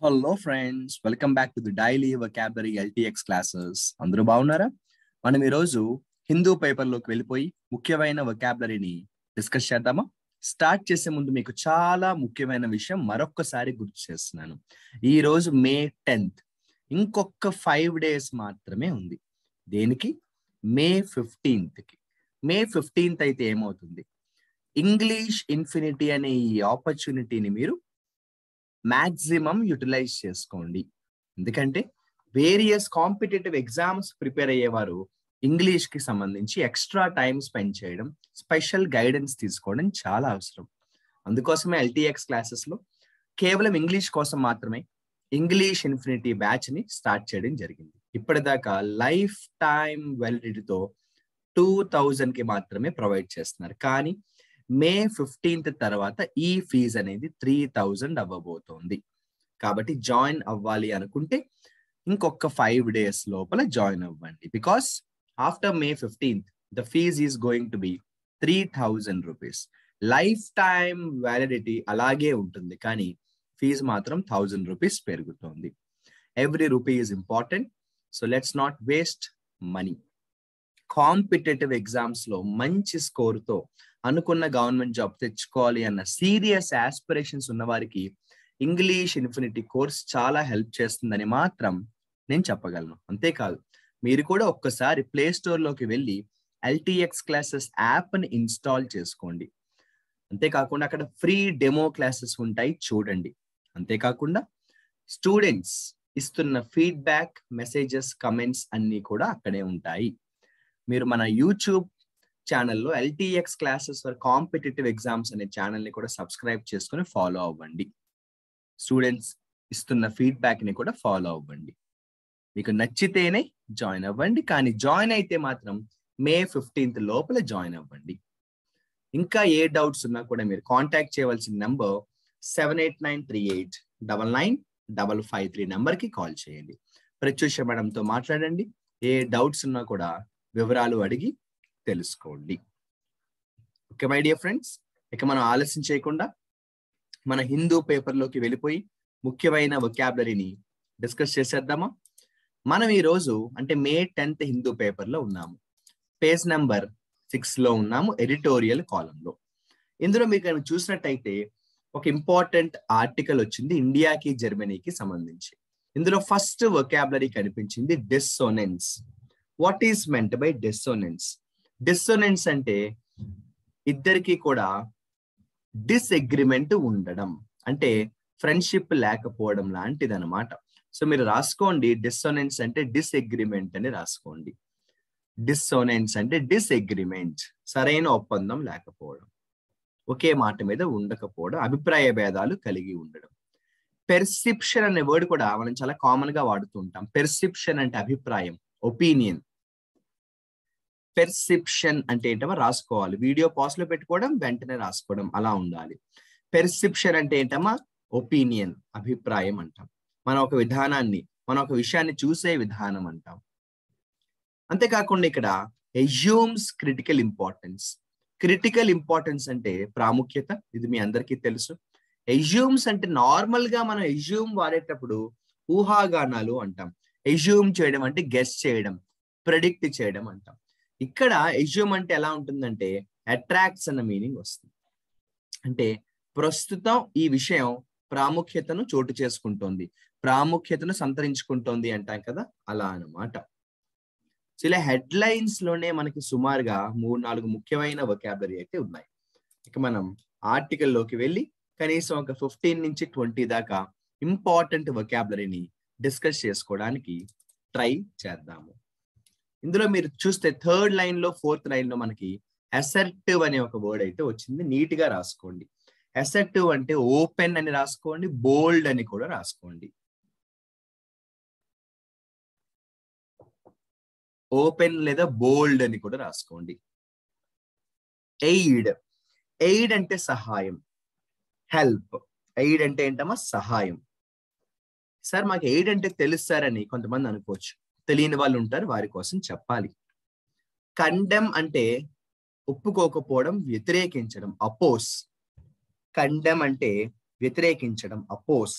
Hello friends, welcome back to the daily vocabulary LTX classes. అందరూ బాగున్నారా? మనం ఈరోజు హిందూ పేపర్లోకి వెళ్ళిపోయి ముఖ్యమైన వొకాబులరీని డిస్కస్ చేద్దామా? స్టార్ట్ చేసే ముందు మీకు చాలా ముఖ్యమైన విషయం మరొక్కసారి గుర్తు చేస్తున్నాను. ఈ రోజు మే 10th, ఇంకొక 5 days మాత్రమే ఉంది. దేనికి? మే 15th. మే 15th అయితే ఏమవుతుంది? ఇంగ్లీష్ ఇన్ఫినిటీ అనే ఈ ఆపర్చునిటీని మీరు మాక్సిమం యూటిలైజ్ చేసుకోండి. ఎందుకంటే వేరియస్ కాంపిటేటివ్ ఎగ్జామ్స్ ప్రిపేర్ అయ్యేవారు ఇంగ్లీష్ కి సంబంధించి ఎక్స్ట్రా టైం స్పెండ్ చేయడం, స్పెషల్ గైడెన్స్ తీసుకోవడం చాలా అవసరం. అందుకోసమే ఎల్టీఎక్స్ క్లాసెస్ లో కేవలం ఇంగ్లీష్ కోసం మాత్రమే ఇంగ్లీష్ ఇన్ఫినిటీ బ్యాచ్ ని స్టార్ట్ చేయడం జరిగింది. ఇప్పటిదాకా లైఫ్ టైం వ్యాలిడిటీతో 2000 కి మాత్రమే ప్రొవైడ్ చేస్తున్నారు. కానీ మే 15th తర్వాత ఈ ఫీజు అనేది 3000 అవ్వబోతోంది. కాబట్టి జాయిన్ అవ్వాలి అనుకుంటే ఇంకొక 5 days లోపల జాయిన్ అవ్వండి. Because after May 15th the fees is going to be 3000 rupees. Lifetime validity అలాగే ఉంటుంది, కానీ ఫీజు మాత్రం 1000 రూపీస్ పెరుగుతోంది. Every rupee is important, so let's not waste money. Competitive exams లో మంచి స్కోర్తో అనుకున్న గవర్నమెంట్ జాబ్ తెచ్చుకోవాలి అన్న సీరియస్ ఆస్పిరేషన్స్ ఉన్న వారికి ఇంగ్లీష్ ఇన్ఫినిటీ కోర్స్ చాలా హెల్ప్ చేస్తుందని మాత్రం నేను చెప్పగలను. అంతేకాదు, మీరు కూడా ఒక్కసారి ప్లే స్టోర్ లోకి వెళ్ళి ఎల్టీఎక్స్ క్లాసెస్ యాప్ ని ఇన్స్టాల్ చేసుకోండి. అంతేకాకుండా అక్కడ ఫ్రీ డెమో క్లాసెస్ ఉంటాయి, చూడండి. అంతేకాకుండా స్టూడెంట్స్ ఇస్తున్న ఫీడ్బ్యాక్, మెసేజెస్, కమెంట్స్ అన్ని కూడా అక్కడే ఉంటాయి. మీరు మన యూట్యూబ్ ఛానల్లో LTX classes for competitive exams అనే ఛానల్ ని కూడా సబ్స్క్రైబ్ చేసుకుని ఫాలో అవ్వండి. స్టూడెంట్స్ ఇస్తున్న ఫీడ్బ్యాక్ ని కూడా ఫాలో అవ్వండి. మీకు నచ్చితేనే జాయిన్ అవ్వండి, కానీ జాయిన్ అయితే మాత్రం మే 15th లోపల జాయిన్ అవ్వండి. ఇంకా ఏ డౌట్స్ ఉన్నా కూడా మీరు కాంటాక్ట్ చేయవలసిన నంబర్ 7893899553 నంబర్కి కాల్ చేయండి. ప్రత్యూష మేడంతో మాట్లాడండి. ఏ డౌట్స్ ఉన్నా కూడా వివరాలు అడిగి తెలుసుకోండి. ఓకే మై డియర్ ఫ్రెండ్స్, ఇక మనం ఆలస్యం చేయకుండా మన హిందూ పేపర్లోకి వెళ్ళిపోయి ముఖ్యమైన వొకాబులరీని డిస్కస్ చేసేద్దామా? మనం ఈ రోజు అంటే మే 10th హిందూ పేపర్లో ఉన్నాము. పేజ్ నెంబర్ 6 లో ఉన్నాము, ఎడిటోరియల్ కాలంలో. ఇందులో మీరు చూసినట్టయితే ఒక ఇంపార్టెంట్ ఆర్టికల్ వచ్చింది ఇండియాకి జర్మనీకి సంబంధించి. ఇందులో ఫస్ట్ వొకాబులరీ కనిపించింది dissonance. What is meant by dissonance? Dissonance అంటే ఇద్దరికి కూడా డిస్అగ్రిమెంట్ ఉండడం, అంటే ఫ్రెండ్షిప్ లేకపోవడం లాంటిది అనమాట. సో మీరు రాసుకోండి, డిస్సోనెన్స్ అంటే డిస్అగ్రిమెంట్ అని రాసుకోండి. డిస్సోనెన్స్ అంటే డిస్అగ్రిమెంట్, సరైన ఒప్పందం లేకపోవడం, ఒకే మాట మీద ఉండకపోవడం, అభిప్రాయ భేదాలు కలిగి ఉండడం. పెర్సెప్షన్ అనే వర్డ్ కూడా మనం చాలా కామన్ గా వాడుతూ ఉంటాం. పెర్సెప్షన్ అంటే అభిప్రాయం, ఒపీనియన్. పెర్సెప్షన్ అంటే ఏంటమ్మా రాసుకోవాలి, వీడియో పాస్ లో పెట్టుకోవడం, వెంటనే రాసుకోవడం, అలా ఉండాలి. పెర్సెప్షన్ అంటే ఏంటమ్మా ఒపీనియన్, అభిప్రాయం అంటాం. మనం ఒక విధానాన్ని, మనం ఒక విషయాన్ని చూసే విధానం అంటాం. అంతేకాకుండా ఇక్కడ assumes critical importance. Critical importance అంటే ప్రాముఖ్యత, ఇది మీ అందరికీ తెలుసు. అజ్యూమ్స్ అంటే నార్మల్ గా మనం అజ్యూమ్ వాడేటప్పుడు ఊహాగానాలు అంటాం. అజ్యూమ్ చేయడం అంటే గెస్ చేయడం, ప్రెడిక్ట్ చేయడం అంటాం. ఇక్కడ అజ్యూమ్ అంటే ఎలా ఉంటుందంటే అట్రాక్ట్స్ అన్న మీనింగ్ వస్తుంది. అంటే ప్రస్తుతం ఈ విషయం ప్రాముఖ్యతను చోటు చేసుకుంటోంది, ప్రాముఖ్యతను సంతరించుకుంటోంది అంటాం కదా, అలా అన్నమాట. ఇలా హెడ్లైన్స్ లోనే మనకి సుమారుగా 3-4 ముఖ్యమైన వొకాబులరీ అయితే ఉన్నాయి. ఇక మనం ఆర్టికల్ లోకి వెళ్ళి కనీసం ఒక 15 నుంచి 20 దాకా ఇంపార్టెంట్ వొకాబులరీని డిస్కస్ చేసుకోవడానికి ట్రై చేద్దాము. ఇందులో మీరు చూస్తే 3rd లైన్ లో 4th లైన్ లో మనకి అసర్టివ్ అనే ఒక వర్డ్ అయితే వచ్చింది. నీట్ గా రాసుకోండి. అసర్టివ్ అంటే ఓపెన్ అని రాసుకోండి, బోల్డ్ అని కూడా రాసుకోండి. ఓపెన్ లేదా బోల్డ్ అని కూడా రాసుకోండి. ఎయిడ్. ఎయిడ్ అంటే సహాయం, హెల్ప్. ఎయిడ్ అంటే ఏంటమ్మా సహాయం. సార్ మాకు ఎయిడ్ అంటే తెలుస్తారని కొంతమంది అనుకోవచ్చు, తెలియని వాళ్ళు ఉంటారు, వారి కోసం చెప్పాలి. కండెమ్ అంటే ఒప్పుకోకపోవడం, వ్యతిరేకించడం, అపోజ్. కండెమ్ అంటే వ్యతిరేకించడం, అపోజ్.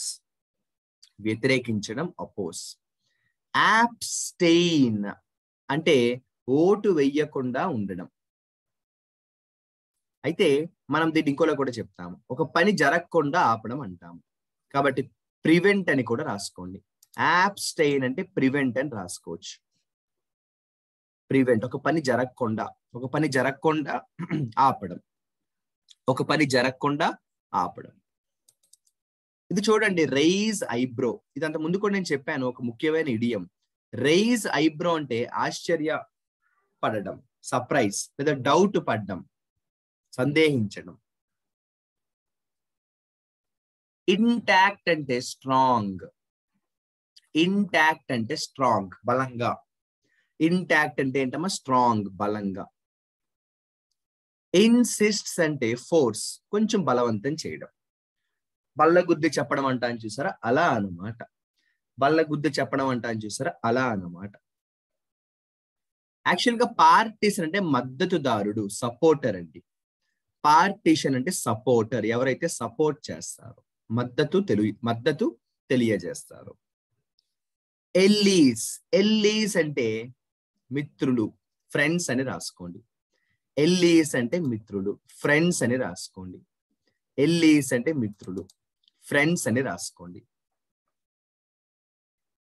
వ్యతిరేకించడం, అపోజ్. అబ్స్టెయిన్ అంటే ఓటు వెయ్యకుండా ఉండడం. అయితే మనం దీన్ని ఇంకోలా కూడా చెప్తాము, ఒక పని జరగకుండా ఆపడం అంటాము. కాబట్టి ప్రివెంట్ అని కూడా రాసుకోండి. అబ్స్టెయిన్ అంటే ప్రివెంట్ అని రాసుకోవచ్చు. ప్రివెంట్ ఒక పని జరగకుండా ఆపడం, ఒక పని జరగకుండా ఆపడం. ఇది చూడండి, రైజ్ ఐబ్రో. ఇదంత ముందు కూడా నేను చెప్పాను, ఒక ముఖ్యమైన ఇడియం. రైజ్ ఐబ్రో అంటే ఆశ్చర్యపడడం, సర్ప్రైజ్ లేదా డౌట్ పడడం, సందేహించడం. ఇంటాక్ట్ అంటే స్ట్రాంగ్. ఇంటాక్ట్ అంటే స్ట్రాంగ్, బలంగా. ఇంటాక్ట్ అంటే ఏంటమ్మా? స్ట్రాంగ్, బలంగా. ఇన్సిస్ట్స్ అంటే ఫోర్స్, కొంచెం బలవంతం చేయడం. బల్లగుద్ది చెప్పడం అంటాను చూసారా, అలా అన్నమాట. బల్లగుద్ది చెప్పడం అంటాను చూసారా, అలా అన్నమాట. యాక్చువల్ గా పార్టీషన్ అంటే మద్దతుదారుడు, సపోర్టర్ అండి. పార్టీషన్ అంటే సపోర్టర్, ఎవరైతే సపోర్ట్ చేస్తారో, మద్దతు తెలియజేస్తారు. ఎల్లీస్. ఎల్లీస్ అంటే మిత్రులు, ఫ్రెండ్స్ అని రాసుకోండి. ఎల్లీస్ అంటే మిత్రులు, ఫ్రెండ్స్ అని రాసుకోండి. ఎల్లీస్ అంటే మిత్రులు, ఫ్రెండ్స్ అని రాసుకోండి.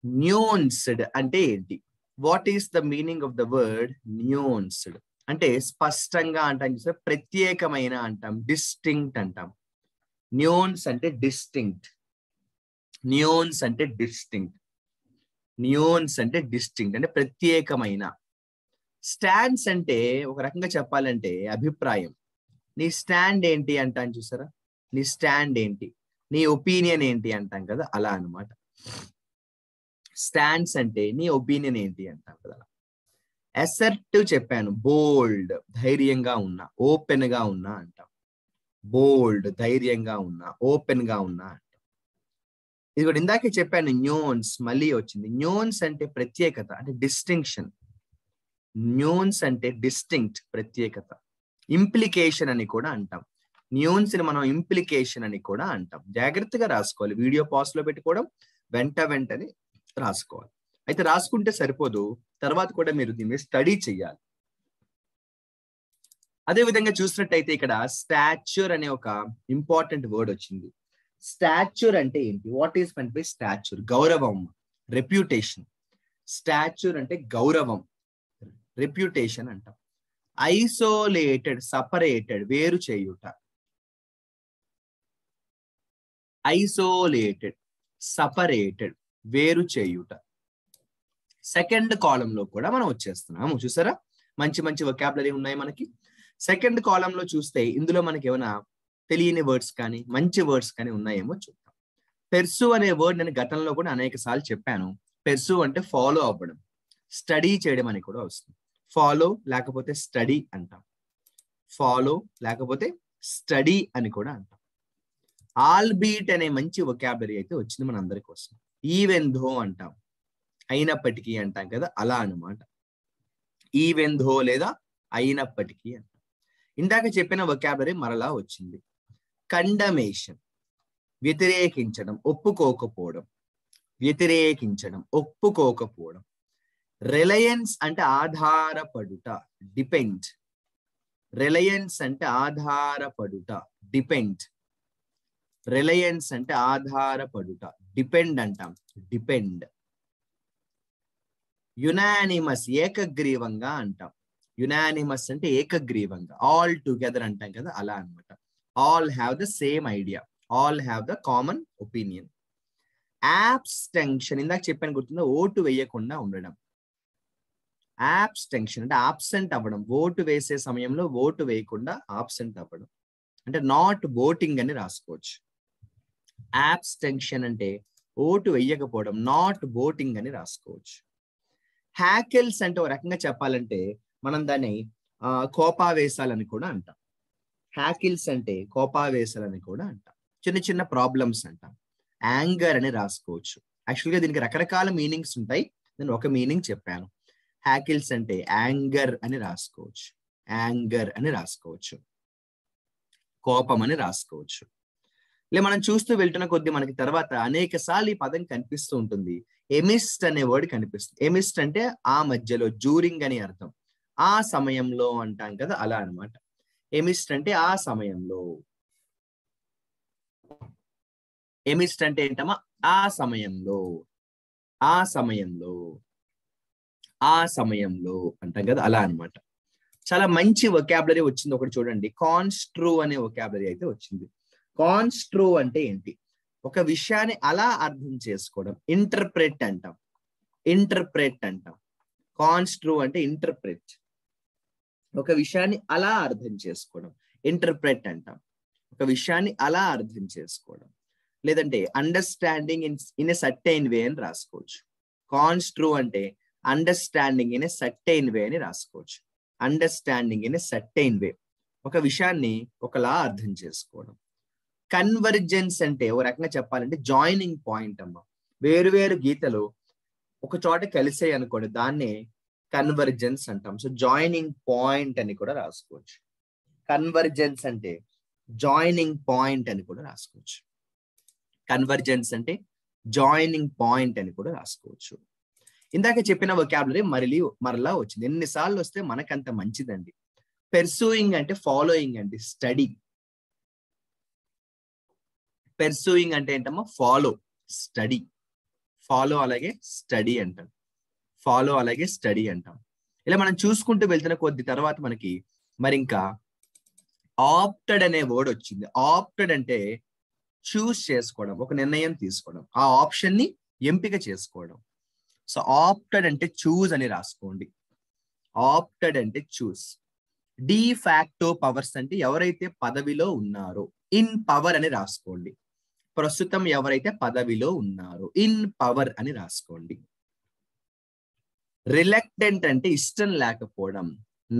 న్యూన్స్డ్ అంటే ఏంటి? What is the meaning of the word nuanced? అంటే స్పష్టంగా అంటాం చూస్తే ప్రత్యేకమైన అంటాం, డిస్టింక్ట్ అంటాం. న్యూన్స్ అంటే డిస్టింక్ట్. న్యూన్స్ అంటే డిస్టింక్ట్. న్యూన్స్ అంటే డిస్టింక్ట్ అంటే ప్రత్యేకమైన. స్టాండ్స్ అంటే ఒక రకంగా చెప్పాలంటే అభిప్రాయం. నీ స్టాండ్ ఏంటి అంటాను చూసారా, నీ స్టాండ్ ఏంటి, నీ ఒపీనియన్ ఏంటి అంటాం కదా, అలా అన్నమాట. స్టాండ్స్ అంటే నీ ఒపీనియన్ ఏంటి అంటాం కదా. అసర్టివ్ చెప్పాను, బోల్డ్, ధైర్యంగా ఉన్నా, ఓపెన్ గా ఉన్నా అంటాం. బోల్డ్, ధైర్యంగా ఉన్నా, ఓపెన్ గా ఉన్నా అంటాం. ఇది కూడా ఇందాకే చెప్పాను, న్యూన్స్ మళ్ళీ వచ్చింది. న్యూన్స్ అంటే ప్రత్యేకత, అంటే డిస్టింక్షన్. న్యూన్స్ అంటే డిస్టింక్ట్, ప్రత్యేకత. ఇంప్లికేషన్ అని కూడా అంటాం. న్యూన్స్ ని మనం ఇంప్లికేషన్ అని కూడా అంటాం. జాగ్రత్తగా రాసుకోవాలి, వీడియో పాస్ లో పెట్టుకోవడం, వెంటనే రాసుకోవాలి. అయితే రాసుకుంటే సరిపోదు, తర్వాత కూడా మీరు దీన్ని స్టడీ చేయాలి. అదే విధంగా చూసినట్టయితే ఇక్కడ స్టాచ్యూర్ అనే ఒక ఇంపార్టెంట్ వర్డ్ వచ్చింది. స్టాచ్యూర్ అంటే ఏంటి? What is meant by stature? గౌరవం, రెప్యుటేషన్. స్టాచ్యూర్ అంటే గౌరవం, రెప్యుటేషన్ అంటాం. ఐసోలేటెడ్, సపరేటెడ్, వేరు చేయుట. ఐసోలేటెడ్, సపరేటెడ్, వేరు చేయుట. సెకండ్ కాలం లో కూడా మనం వచ్చేస్తున్నాము చూసారా, మంచి మంచి వొకాబులరీ ఉన్నాయి మనకి. సెకండ్ కాలం లో చూస్తే ఇందులో మనకి ఏమైనా తెలియని వర్డ్స్ కానీ మంచి వర్డ్స్ కానీ ఉన్నాయేమో చూద్దాం. పెర్సు అనే వర్డ్ నేను గతంలో కూడా అనేక సార్లు చెప్పాను. పెర్సు అంటే ఫాలో అవ్వడం, స్టడీ చేయడం అని కూడా వస్తుంది. ఫాలో లేకపోతే స్టడీ అంటాం. ఫాలో లేకపోతే స్టడీ అని కూడా అంటాం. ఆల్బీట్ అనే మంచి వొకాబులరీ అయితే వచ్చింది మన అందరి కోసం. ఈవెన్ దో అంటాం, అయినప్పటికీ అంటాం కదా, అలా అన్నమాట. ఈవెన్ దో లేదా అయినప్పటికీ అంటాం. ఇందాక చెప్పిన వొకాబులరీ మరలా వచ్చింది. కండమేషన్, వ్యతిరేకించడం, ఒప్పుకోకపోవడం. వ్యతిరేకించడం, ఒప్పుకోకపోవడం. రిలయన్స్ అంటే ఆధారపడుట, డిపెండ్. రిలయన్స్ అంటే ఆధారపడుట, డిపెండ్. రిలయన్స్ అంటే ఆధారపడుట, డిపెండ్ అంటాం, డిపెండ్. యునానిమస్, ఏకగ్రీవంగా అంటాం. యునానిమస్ అంటే ఏకగ్రీవంగా, ఆల్ టుగెదర్ అంటాం కదా, అలా అన్నమాట. All have the same idea, all have the common opinion. Abstention, ఇందాక చెప్పాను గుర్తుందా, ఓటు వేయకుండా ఉండడం. అబ్స్టెన్షన్ అంటే ఆబ్సెంట్ అవ్వడం, ఓటు వేసే సమయంలో ఓటు వేయకుండా ఆబ్సెంట్ అవ్వడం, అంటే నాట్ ఓటింగ్ అని రాసుకోవచ్చు. అబ్స్టెన్షన్ అంటే ఓటు వేయకపోవడం, నాట్ ఓటింగ్ అని రాసుకోవచ్చు. హ్యాకిల్స్ అంటే ఒక రకంగా చెప్పాలంటే మనం దాన్ని కోపావేశాలని కూడా అంటాం. హ్యాకిల్స్ అంటే కోపావేశాలని కూడా అంటాం. చిన్న చిన్న ప్రాబ్లమ్స్ అంటాం. యాంగర్ అని రాసుకోవచ్చు. యాక్చువల్గా దీనికి రకరకాల మీనింగ్స్ ఉంటాయి, నేను ఒక మీనింగ్ చెప్పాను. హ్యాకిల్స్ అంటే యాంగర్ అని రాసుకోవచ్చు, యాంగర్ అని రాసుకోవచ్చు, కోపం అని రాసుకోవచ్చు. ఇలా మనం చూస్తూ వెళ్తున్న కొద్దీ మనకి తర్వాత అనేక సార్లు ఈ పదం కనిపిస్తూ ఉంటుంది. ఎమిస్ట్ అనే వర్డ్ కనిపిస్తుంది. ఎమిస్ట్ అంటే ఆ మధ్యలో, డ్యూరింగ్ అని అర్థం. ఆ సమయంలో అంటాం కదా, అలా అన్నమాట. ఎమిస్ట్ అంటే ఆ సమయంలో. ఎమిస్ట్ అంటే ఏంటమ్మా? ఆ సమయంలో, ఆ సమయంలో, ఆ సమయంలో అంటాం కదా, అలా అన్నమాట. చాలా మంచి వొకాబులరీ వచ్చింది ఒకటి చూడండి. కాన్స్ట్రూ అనే వొకాబులరీ అయితే వచ్చింది. కాన్స్ట్రూ అంటే ఏంటి? ఒక విషయాన్ని అలా అర్థం చేసుకోవడం. ఇంటర్ప్రెట్ అంటాం. ఇంటర్ప్రెట్ అంటాం. కాన్స్ట్రూ అంటే ఇంటర్ప్రెట్. ఒక విషయాన్ని అలా అర్థం చేసుకోవడం. ఇంటర్ప్రెట్ అంటాం. ఒక విషయాన్ని అలా అర్థం చేసుకోవడం. లేదంటే అండర్స్టాండింగ్ ఇన్ ఎ సర్టైన్ వే అని రాసుకోవచ్చు. కాన్స్ట్రూ అంటే అండర్స్టాండింగ్ ఇన్ ఎ సర్టైన్ వే అని రాసుకోవచ్చు. అండర్స్టాండింగ్ ఇన్ ఎ సర్టైన్ వే. ఒక విషయాన్ని ఒకలా అర్థం చేసుకోవడం. కన్వర్జెన్స్ అంటే ఒక రకంగా చెప్పాలంటే జాయినింగ్ పాయింట్ అమ్మ. వేరు గీతలు ఒక చోట కలిసాయి అనుకోండి, దాన్నే కన్వర్జెన్స్ అంటాం. సో జాయినింగ్ పాయింట్ అని కూడా రాసుకోవచ్చు. కన్వర్జెన్స్ అంటే జాయినింగ్ పాయింట్ అని కూడా రాసుకోవచ్చు. కన్వర్జెన్స్ అంటే జాయినింగ్ పాయింట్ అని కూడా రాసుకోవచ్చు. ఇందాక చెప్పిన వొకాబులరీ మరలా వచ్చింది. ఎన్నిసార్లు వస్తే మనకంత మంచిదండి. పెర్సూయింగ్ అంటే ఫాలోయింగ్ అండి, స్టడీ. పెర్సూయింగ్ అంటే ఏంటమ్మా? Follow, study. ఫాలో అలాగే స్టడీ అంటాం. ఫాలో అలాగే స్టడీ అంటాం. ఇలా మనం చూసుకుంటూ వెళ్తున్న కొద్ది తర్వాత మనకి మరి ఇంకా ఆప్టెడ్ అనే వర్డ్ వచ్చింది. ఆప్టెడ్ అంటే చూస్ చేసుకోవడం, ఒక నిర్ణయం తీసుకోవడం, ఆ ఆప్షన్ ని ఎంపిక చేసుకోవడం. సో ఆప్టెడ్ అంటే చూస్ అని రాసుకోండి. ఆప్టెడ్ అంటే చూస్. డి ఫ్యాక్టో పవర్స్ అంటే ఎవరైతే పదవిలో ఉన్నారో, ఇన్ పవర్ అని రాసుకోండి. ప్రస్తుతం ఎవరైతే పదవిలో ఉన్నారో, ఇన్ పవర్ అని రాసుకోండి. రిలక్టెంట్ అంటే ఇష్టం లేకపోవడం,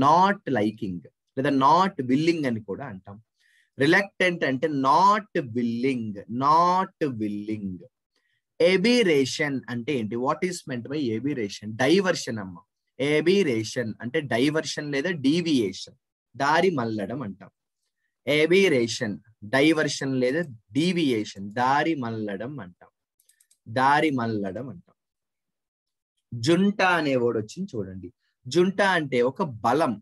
నాట్ లైకింగ్ లేదా నాట్ విల్లింగ్ అని కూడా అంటాం. రిలక్టెంట్ అంటే not willing, not willing. Aberration అంటే ఏంటి? What is meant by aberration? Diversion అమ్మ. ఎబిరేషన్ అంటే డైవర్షన్ లేదా డీవియేషన్, దారి మల్లడం అంటాం. ఎబిరేషన్ డైవర్షన్ లేదా డీవియేషన్, దారి మల్లడం అంటాం. దారి మల్లడం అంటాం. జుంట అనే వర్డ్ వచ్చింది చూడండి. జుంట అంటే ఒక బలం,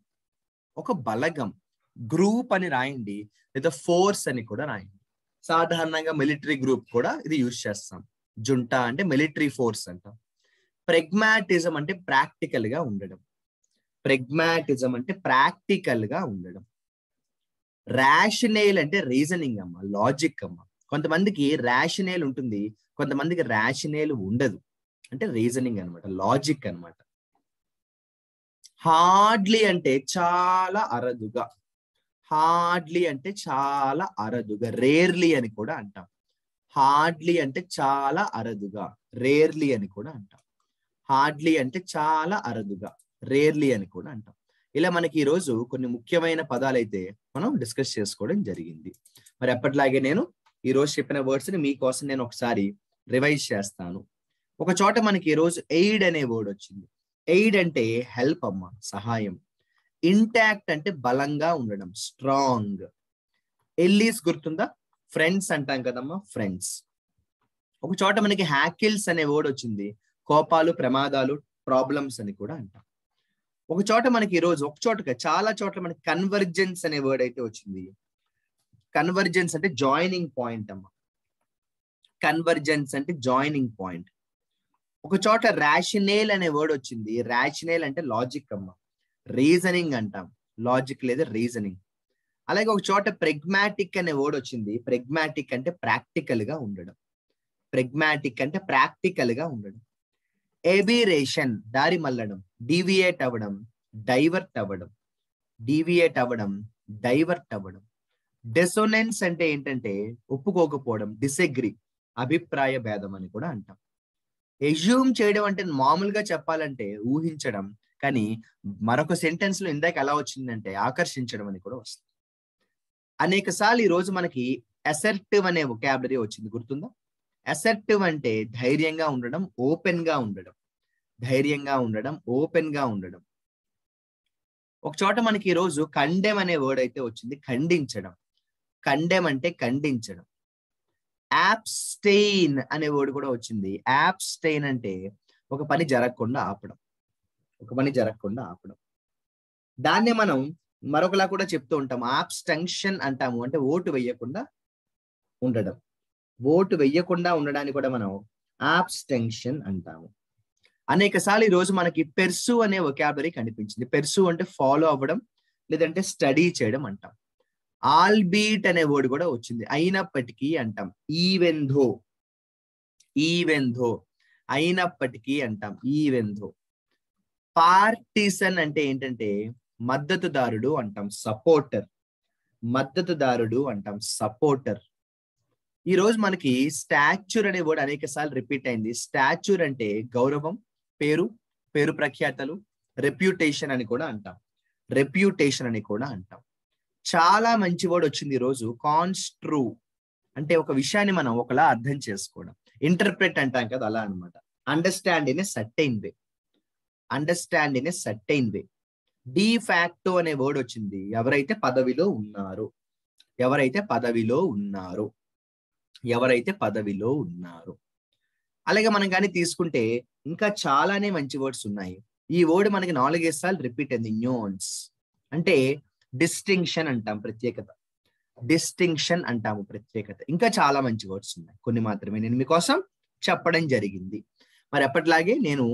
ఒక బలగం. గ్రూప్ అని రాయండి లేదా ఫోర్స్ అని కూడా రాయండి. సాధారణంగా మిలిటరీ గ్రూప్ కూడా ఇది యూజ్ చేస్తాం. జుంట అంటే మిలిటరీ ఫోర్స్ అంటాం. ప్రెగ్మాటిజం అంటే ప్రాక్టికల్ గా ఉండడం. ప్రెగ్మాటిజం అంటే ప్రాక్టికల్ గా ఉండడం. రేషనేల్ అంటే రీజనింగ్ అమ్మ, లాజిక్ అమ్మ. కొంతమందికి రేషనేల్ ఉంటుంది, కొంతమందికి రేషనేల్ ఉండదు. అంటే రీజనింగ్ అనమాట, లాజిక్ అనమాట. హార్డ్లీ అంటే చాలా అరుదుగా. హార్డ్లీ అంటే చాలా అరుదుగా. రేర్లీ అని కూడా అంటాం. హార్డ్లీ అంటే చాలా అరుదుగా, రేర్లీ అని కూడా అంటాం. హార్డ్లీ అంటే చాలా అరుదుగా, రేర్లీ అని కూడా అంటాం. ఇలా మనకి ఈరోజు కొన్ని ముఖ్యమైన పదాలు అయితే మనం డిస్కస్ చేసుకోవడం జరిగింది. మరి ఎప్పటిలాగే నేను ఈరోజు చెప్పిన వర్డ్స్ ని మీకోసం నేను ఒకసారి రివైజ్ చేస్తాను. ఒక చోట మనకి ఈరోజు ఎయిడ్ అనే వర్డ్ వచ్చింది. ఎయిడ్ అంటే హెల్ప్ అమ్మ, సహాయం. ఇంటాక్ట్ అంటే బలంగా ఉండడం, స్ట్రాంగ్. ఎల్లీస్ గుర్తుందా? ఫ్రెండ్స్ అంటాం కదమ్మా, ఫ్రెండ్స్. ఒక చోట మనకి హ్యాకిల్స్ అనే వర్డ్ వచ్చింది. కోపాలు, ప్రమాదాలు, ప్రాబ్లమ్స్ అని కూడా అంటాం. ఒక చోట మనకి ఈరోజు ఒక చోటగా చాలా చోట్ల మనకి కన్వర్జెన్స్ అనే వర్డ్ అయితే వచ్చింది. కన్వర్జెన్స్ అంటే జాయినింగ్ పాయింట్ అమ్మ. కన్వర్జెన్స్ అంటే జాయినింగ్ పాయింట్. ఒక చోట రేషనేల్ అనే వర్డ్ వచ్చింది. రేషనేల్ అంటే లాజిక్ అమ్మ, రీజనింగ్ అంటాం. లాజిక్ లేదా రీజనింగ్. అలాగే ఒక చోట ప్రెగ్మాటిక్ అనే వర్డ్ వచ్చింది. ప్రెగ్మాటిక్ అంటే ప్రాక్టికల్ గా ఉండడం. ప్రెగ్మాటిక్ అంటే ప్రాక్టికల్ గా ఉండడం. ఎబిరేషన్ దారి మల్లడం, డీవియేట్ అవ్వడం, డైవర్ట్ అవ్వడం. డీవియేట్ అవ్వడం, డైవర్ట్ అవ్వడం. డిసోనెన్స్ అంటే ఏంటంటే ఒప్పుకోకపోవడం, డిసెగ్రీ, అభిప్రాయ భేదం అని కూడా అంటాం. ఎజ్యూమ్ చేయడం అంటే మామూలుగా చెప్పాలంటే ఊహించడం, కానీ మరొక సెంటెన్స్ లో ఇందాక ఎలా వచ్చిందంటే ఆకర్షించడం అని కూడా వస్తుంది. అనేక సార్లు ఈ రోజు మనకి అసర్టివ్ అనే వొకాబులరీ వచ్చింది, గుర్తుందా? అసర్టివ్ అంటే ధైర్యంగా ఉండడం, ఓపెన్ గా ఉండడం. ధైర్యంగా ఉండడం, ఓపెన్ గా ఉండడం. ఒక చోట మనకి ఈ రోజు కండెమ్ అనే వర్డ్ అయితే వచ్చింది. ఖండించడం. కండెమ్ అంటే ఖండించడం. యాబ్స్టెయిన్ అనే వర్డ్ కూడా వచ్చింది. యాబ్స్టెయిన్ అంటే ఒక పని జరగకుండా ఆపడం, ఒక పని జరగకుండా ఆపడం. దాన్నే మనం మరొకలా కూడా చెప్తూ ఉంటాం, ఆబ్స్టెన్షన్ అంటాము. అంటే ఓటు వేయకుండా ఉండడం. ఓటు వేయకుండా ఉండడానికి కూడా మనం ఆబ్స్టెన్షన్ అంటాము. అనేక సార్లు ఈ రోజు మనకి పెర్సు అనే వొకాబులరీ కనిపించింది. పెర్సు అంటే ఫాలో అవ్వడం, లేదంటే స్టడీ చేయడం అంటాం. ఆల్బీట్ అనే వర్డ్ కూడా వచ్చింది, అయినప్పటికీ అంటాం. ఈవెన్ దో, ఈవెన్ దో, అయినప్పటికీ అంటాం. Even though. పార్టిసన్ అంటే ఏంటంటే మద్దతుదారుడు అంటాం. సపోర్టర్, మద్దతుదారుడు అంటాం. సపోర్టర్. ఈ రోజు మనకి స్టాచ్యూర్ అనే వర్డ్ అనేక సార్లు రిపీట్ అయింది. స్టాచ్యూర్ అంటే గౌరవం, పేరు, పేరు ప్రఖ్యాతలు, రెప్యూటేషన్ అని కూడా అంటాం. రెప్యూటేషన్ అని కూడా అంటాం. చాలా మంచి వర్డ్ వచ్చింది ఈ రోజు, కాన్స్ట్రూ. అంటే ఒక విషయాన్ని మనం ఒకలా అర్థం చేసుకోవడం. ఇంటర్ప్రెట్ అంటాం కదా, అలా అనమాట. Understand in a certain way, understand in a certain way. De facto అనే వర్డ్ వచ్చింది, ఎవరైతే పదవిలో ఉన్నారు, ఎవరైతే పదవిలో ఉన్నారు, ఎవరైతే పదవిలో ఉన్నారు. అలాగే మనం కానీ తీసుకుంటే ఇంకా చాలానే మంచి వర్డ్స్ ఉన్నాయి. ఈ వర్డ్ మనకి 4-5 సార్లు రిపీట్ అయింది. న్యూన్స్ అంటే డిస్టింక్షన్ అంటాం, ప్రత్యేకత. డిస్టింక్షన్ అంటాము, ప్రత్యేకత. ఇంకా చాలా మంచి వర్డ్స్ ఉన్నాయి, కొన్ని మాత్రమే నేను మీకోసం చెప్పడం జరిగింది. మరి ఎప్పటిలాగే నేను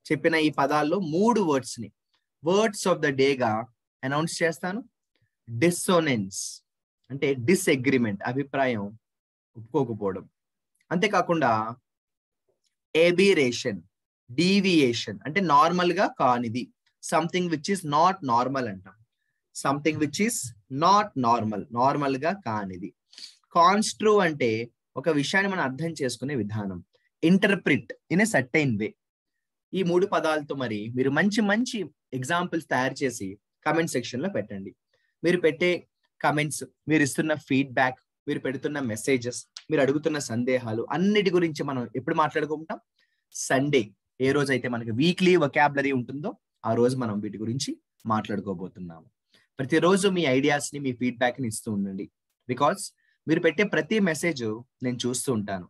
చెప్పిన ఈ పదాల్లో 3 వర్డ్స్ ని వర్డ్స్ ఆఫ్ ద డేగా అనౌన్స్ చేస్తాను. డిస్సోనెన్స్ అంటే డిస్అగ్రిమెంట్, అభిప్రాయం ఒప్పుకోకపోవడం. అంతేకాకుండా ఎబిరేషన్, డీవియేషన్ అంటే నార్మల్ గా కానిది, something which is not normal అంటాం. Something which is not normal, normal గా కానిది. కాన్స్ట్రూ అంటే ఒక విషయాన్ని మనం అర్థం చేసుకునే విధానం. ఇంటర్ప్రిట్ ఇన్ ఎ సర్టైన్ వే. ఈ 3 పదాలతో మరి మీరు మంచి మంచి ఎగ్జాంపుల్స్ తయారు చేసి కమెంట్ సెక్షన్ లో పెట్టండి. మీరు పెట్టే కమెంట్స్, మీరు ఇస్తున్న ఫీడ్బ్యాక్, మీరు పెడుతున్న మెసేజెస్, మీరు అడుగుతున్న సందేహాలు అన్నిటి గురించి మనం ఎప్పుడు మాట్లాడుకుంటాం? సండే. ఏ రోజైతే మనకి వీక్లీ వొకాబులరీ ఉంటుందో ఆ రోజు మనం వీటి గురించి మాట్లాడుకోబోతున్నాము. ప్రతిరోజు మీ ఐడియాస్ ని, మీ ఫీడ్బ్యాక్ ని ఇస్తూ ఉండండి. బికాస్ మీరు పెట్టే ప్రతి మెసేజ్ నేను చూస్తూ ఉంటాను.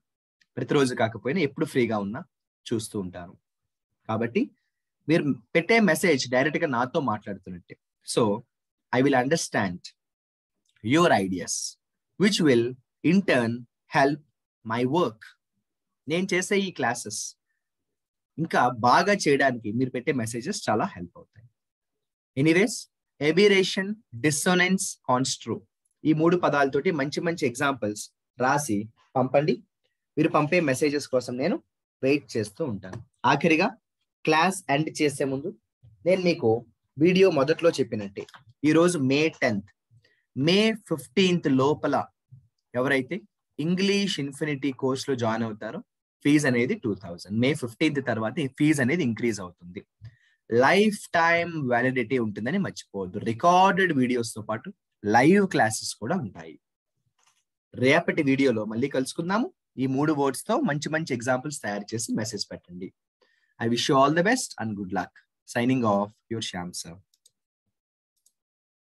ప్రతిరోజు కాకపోయినా ఎప్పుడు ఫ్రీగా ఉన్నా చూస్తూ ఉంటాను. కాబట్టి మీరు పెట్టే మెసేజ్ డైరెక్ట్ గా నాతో మాట్లాడుతున్నట్టే. So I will understand your ideas which will in turn help my work. నేను చేసే ఈ క్లాసెస్ ఇంకా బాగా చేయడానికి మీరు పెట్టే మెసేజెస్ చాలా హెల్ప్ అవుతాయి. ఎనీవేస్, ఎబిరేషన్, డిస్సోనెన్స్, కాన్స్ట్రూ ఈ 3 పదాలతోటి మంచి మంచి ఎగ్జాంపుల్స్ రాసి పంపండి. మీరు పంపే మెసేజెస్ కోసం నేను వెయిట్ చేస్తూ ఉంటాను. ఆఖరిగా క్లాస్ ఎండ్ చేసే ముందు నేను మీకు వీడియో మొదట్లో చెప్పినట్టే ఈరోజు మే 10th, మే 15th లోపల ఎవరైతే ఇంగ్లీష్ ఇన్ఫినిటీ కోర్స్ లో జాయిన్ అవుతారో ఫీజు అనేది 2000. మే 15th తర్వాత ఈ ఫీజు అనేది ఇంక్రీజ్ అవుతుంది. లైఫ్ టైమ్ వ్యాలిడిటీ ఉంటుందని మర్చిపోవద్దు. రికార్డెడ్ వీడియోస్ తో పాటు లైవ్ క్లాసెస్ కూడా ఉంటాయి. రేపటి వీడియోలో మళ్ళీ కలుసుకుందాము. ఈ 3 వర్డ్స్ తో మంచి మంచి ఎగ్జాంపుల్స్ తయారు చేసి మెసేజ్ పెట్టండి. I wish you all the best and good luck. Signing off, your Shyam sir.